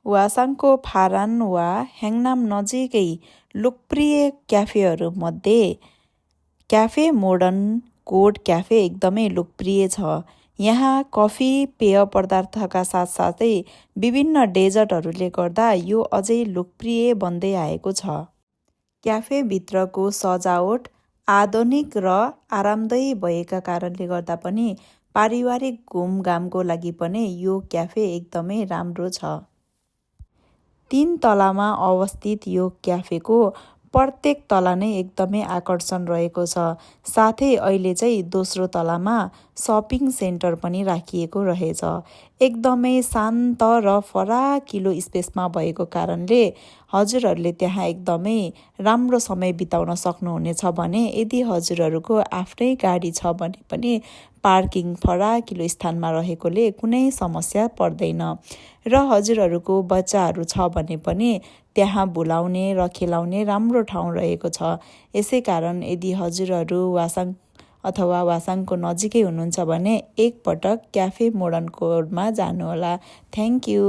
वासाङको फारान वा ह्याङनाम नजिकै लोकप्रिय क्याफेहरूमध्ये क्याफे मोडर्न कोड क्याफे एकदमै लोकप्रिय छ। यहाँ कफी, पेय पदार्थका साथसाथै विभिन्न डेजर्टहरूले गर्दा यो अझै लोकप्रिय बन्दै आएको छ। क्याफेभित्रको सजावट आधुनिक र आरामदायी भएका कारणले गर्दा पनि पारिवारिक घुमघामको लागि पनि यो क्याफे एकदमै राम्रो छ। 3 तलामा अवस्थित यो क्याफेको प्रत्येक तला नै एकदमै आकर्षण रहेको छ। साथै अहिले चाहिँ दोस्रो तलामा सपिङ सेन्टर पनि राखिएको रहेछ। एकदमै शान्त र फराकिलो स्पेसमा भएको कारणले हजुरहरूले त्यहाँ एकदमै राम्रो समय बिताउन सक्नुहुनेछ भने यदि हजुरहरूको आफ्नै गाडी छ भने पनि पार्किङ फराकिलो स्थानमा रहेकोले कुनै समस्या पर्दैन र हजुरहरूको बच्चाहरू छ भने पनि त्यहाँ बोलाउने र खेलाउने राम्रो ठाउँ रहेको छ। यसै कारण यदि हजुरहरू वासाङ अथवा वासाङको नजिकै हुनुहुन्छ भने एकपटक क्याफे मोडर्न कोडमा जानुहोला। Thank you.